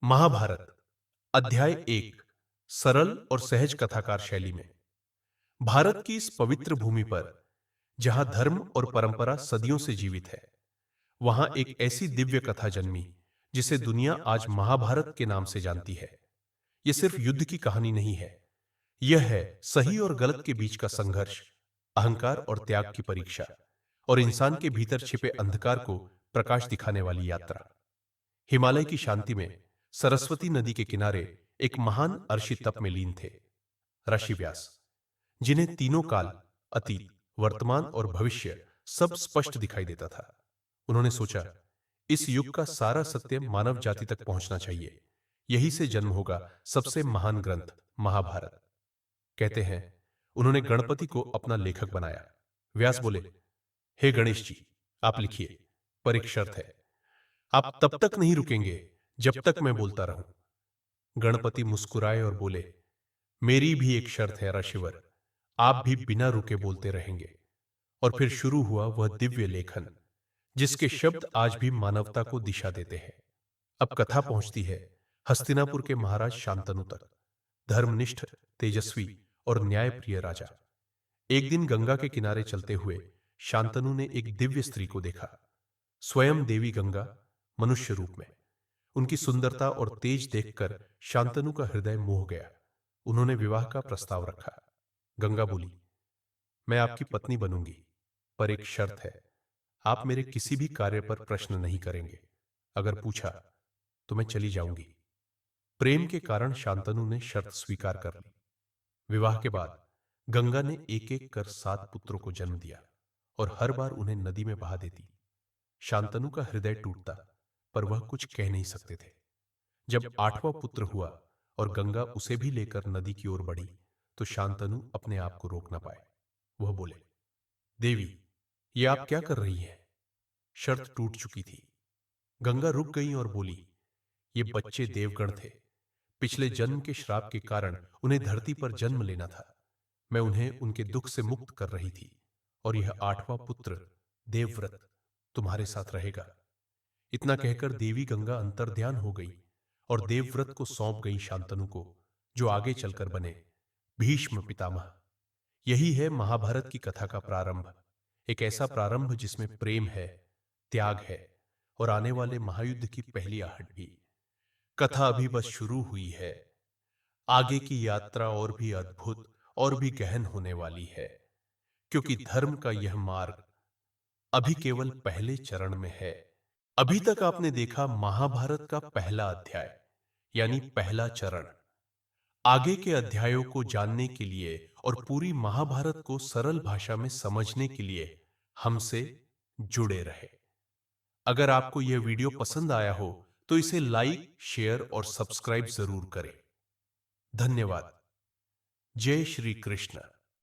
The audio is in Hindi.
महाभारत अध्याय 1। सरल और सहज कथाकार शैली में। भारत की इस पवित्र भूमि पर जहां धर्म और परंपरा सदियों से जीवित है, वहां एक ऐसी दिव्य कथा जन्मी जिसे दुनिया आज महाभारत के नाम से जानती है। यह सिर्फ युद्ध की कहानी नहीं है, यह है सही और गलत के बीच का संघर्ष, अहंकार और त्याग की परीक्षा, और इंसान के भीतर छिपे अंधकार को प्रकाश दिखाने वाली यात्रा। हिमालय की शांति में सरस्वती नदी के किनारे एक महान अर्षि तप में लीन थे ऋषि व्यास, जिन्हें तीनों काल, अतीत, वर्तमान और भविष्य सब स्पष्ट दिखाई देता था। उन्होंने सोचा, इस युग का सारा सत्य मानव जाति तक पहुंचना चाहिए। यही से जन्म होगा सबसे महान ग्रंथ महाभारत। कहते हैं, उन्होंने गणपति को अपना लेखक बनाया। व्यास बोले, हे गणेश जी, आप लिखिए, पर एक शर्त है। आप तब तक नहीं रुकेंगे जब तक मैं बोलता रहूं। गणपति मुस्कुराए और बोले, मेरी भी एक शर्त है ऋषिवर, आप भी बिना रुके बोलते रहेंगे। और फिर शुरू हुआ वह दिव्य लेखन, जिसके शब्द आज भी मानवता को दिशा देते हैं। अब कथा पहुंचती है हस्तिनापुर के महाराज शांतनु तक, धर्मनिष्ठ, तेजस्वी और न्यायप्रिय राजा। एक दिन गंगा के किनारे चलते हुए शांतनु ने एक दिव्य स्त्री को देखा, स्वयं देवी गंगा मनुष्य रूप में। उनकी सुंदरता और तेज देखकर शांतनु का हृदय मोह गया। उन्होंने विवाह का प्रस्ताव रखा। गंगा बोली, मैं आपकी पत्नी बनूंगी, पर एक शर्त है। आप मेरे किसी भी कार्य पर प्रश्न नहीं करेंगे। अगर पूछा तो मैं चली जाऊंगी। प्रेम के कारण शांतनु ने शर्त स्वीकार कर ली। विवाह के बाद गंगा ने एक एक कर 7 पुत्रों को जन्म दिया और हर बार उन्हें नदी में बहा देती। शांतनु का हृदय टूटता, पर वह कुछ कह नहीं सकते थे। जब 8वां पुत्र हुआ और गंगा उसे भी लेकर नदी की ओर बढ़ी, तो शांतनु अपने आप को रोक न पाए। वह बोले, देवी, ये आप क्या कर रही हैं? शर्त टूट चुकी थी। गंगा रुक गई और बोली, ये बच्चे देवगण थे। पिछले जन्म के श्राप के कारण उन्हें धरती पर जन्म लेना था। मैं उन्हें उनके दुख से मुक्त कर रही थी, और यह 8वां पुत्र देवव्रत तुम्हारे साथ रहेगा। इतना कहकर देवी गंगा अंतर्ध्यान हो गई और देवव्रत को सौंप गई शांतनु को, जो आगे चलकर बने भीष्म पितामह। यही है महाभारत की कथा का प्रारंभ, एक ऐसा प्रारंभ जिसमें प्रेम है, त्याग है, और आने वाले महायुद्ध की पहली आहट भी। कथा अभी बस शुरू हुई है, आगे की यात्रा और भी अद्भुत और भी गहन होने वाली है, क्योंकि धर्म का यह मार्ग अभी केवल पहले चरण में है। अभी तक आपने देखा महाभारत का पहला अध्याय, यानी पहला चरण। आगे के अध्यायों को जानने के लिए और पूरी महाभारत को सरल भाषा में समझने के लिए हमसे जुड़े रहे। अगर आपको यह वीडियो पसंद आया हो तो इसे लाइक, शेयर और सब्सक्राइब जरूर करें। धन्यवाद। जय श्री कृष्ण।